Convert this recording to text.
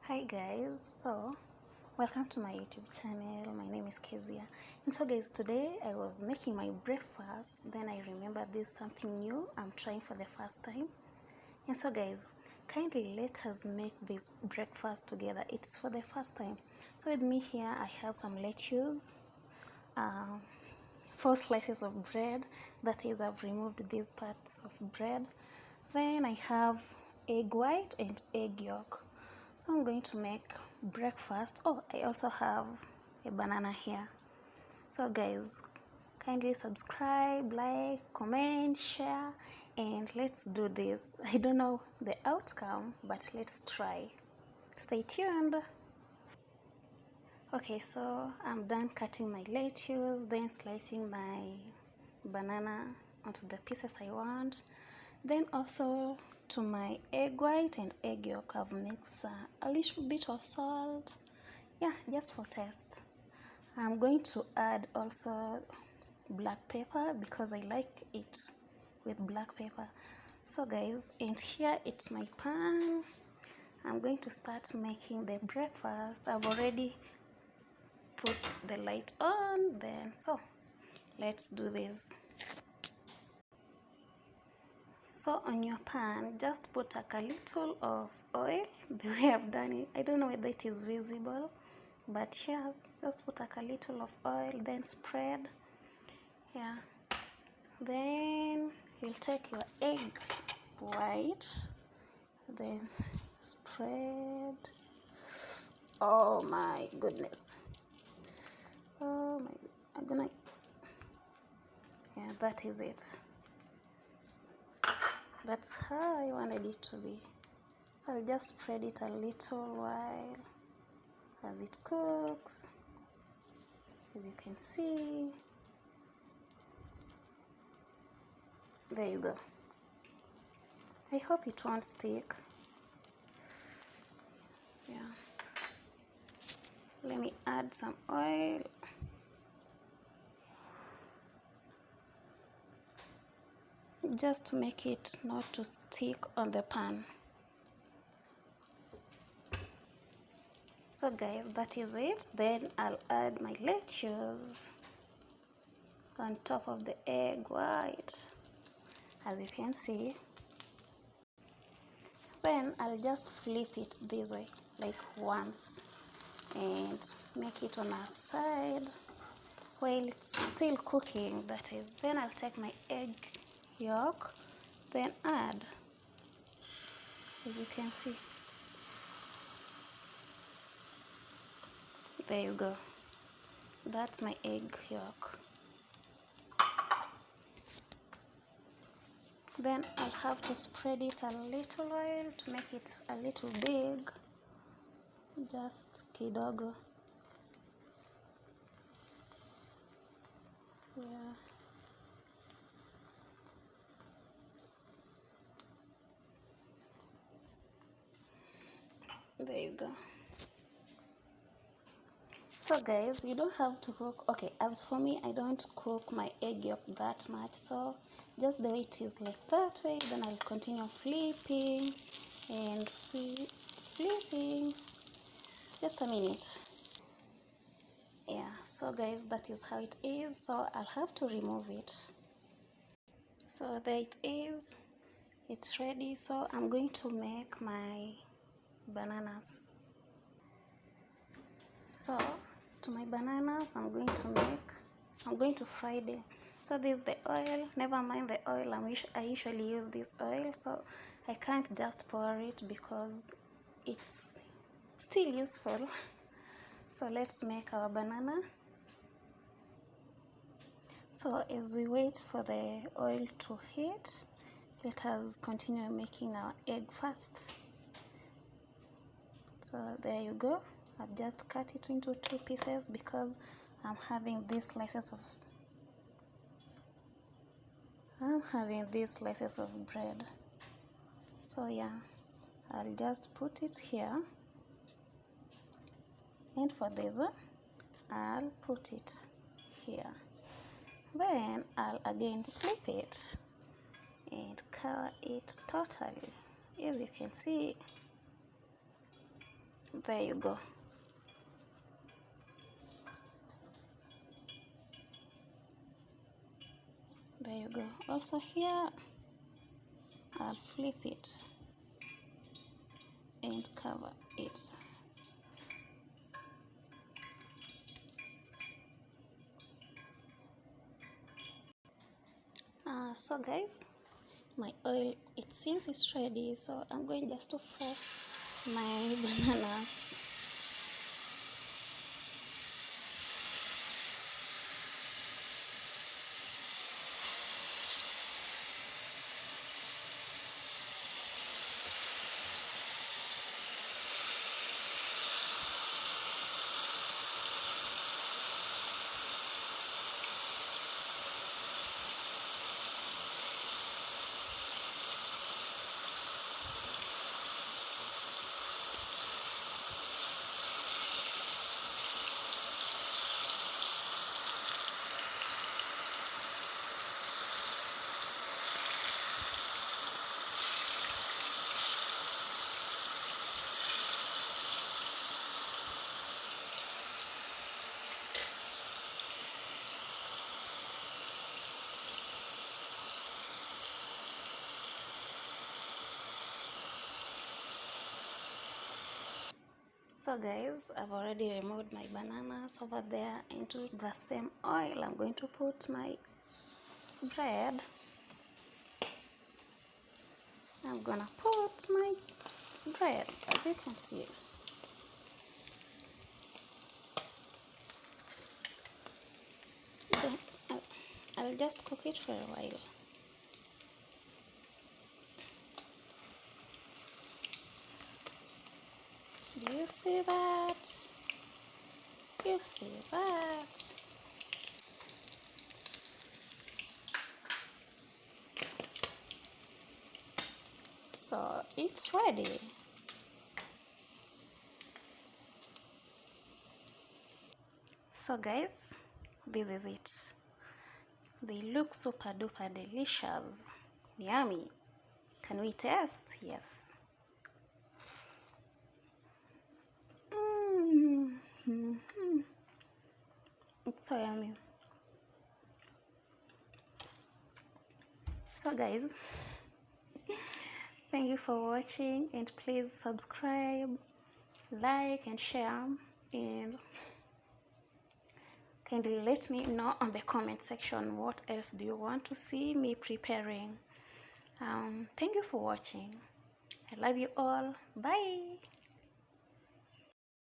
Hi guys, so welcome to my YouTube channel. My name is Kezia, and so guys, today I was making my breakfast, then I remembered this something new I'm trying for the first time. And so guys, kindly let us make this breakfast together. It's for the first time. So with me here I have some lettuce, 4 slices of bread, that is, I've removed these parts of bread. Then I have egg white and egg yolk. So I'm going to make breakfast. Oh, I also have a banana here. So guys, kindly subscribe, like, comment, share, and let's do this. I don't know the outcome, but let's try. Stay tuned. Okay, so I'm done cutting my lettuce, then slicing my banana onto the pieces I want. Then also to my egg white and egg yolk, I've mixed a little bit of salt, just for taste. I'm going to add also black pepper because I like it with black pepper. So guys, and here it's my pan. I'm going to start making the breakfast. I've already put the light on, then so let's do this. So on your pan, just put a little of oil, the way I've done it. I don't know whether it is visible, but yeah, just put a little of oil, then spread. Yeah. Then you'll take your egg white, then spread. Oh my goodness. Oh my, yeah, that is it. That's how I wanted it to be. So I'll just spread it a little while as it cooks. As you can see, there you go. I hope it won't stick. Yeah. Let me add some oil. Just to make it not to stick on the pan. So guys, that is it. Then I'll add my lettuce on top of the egg white, as you can see. Then I'll just flip it this way, like once, and make it on a side while it's still cooking, that is. Then I'll take my egg yolk, then add, as you can see. There you go. That's my egg yolk. Then I'll have to spread it a little while to make it a little big. Just kidogo. Yeah. There you go. So guys, you don't have to cook. Okay, as for me, I don't cook my egg yolk that much. So just the way it is, like that way, then I'll continue flipping and flipping. Just a minute. Yeah, so guys, that is how it is. So I'll have to remove it. So there it is. It's ready. So I'm going to make my bananas. So to my bananas, I'm going to fry them. So this is the oil. Never mind the oil. I usually use this oil, so I can't just pour it because it's still useful. So let's make our banana. So as we wait for the oil to heat, let us continue making our egg first. So there you go. I've just cut it into 2 pieces because I'm having these slices of bread. So yeah, I'll just put it here, and for this one I'll put it here. Then I'll again flip it and cover it totally. As you can see, There you go. There you go. Also here, I'll flip it and cover it. So guys, my oil, it seems it's ready, so I'm going just to fry my bananas. So guys, I've already removed my bananas over there. Into the same oil, I'm going to put my bread. I'm gonna put my bread, as you can see. Then I'll just cook it for a while. Do you see that? You see that? So it's ready. So guys, this is it. They look super duper delicious. Yummy. Can we taste? Yes. It's so yummy. So guys, thank you for watching, and please subscribe, like and share, and kindly let me know on the comment section what else do you want to see me preparing. Thank you for watching. I love you all. Bye.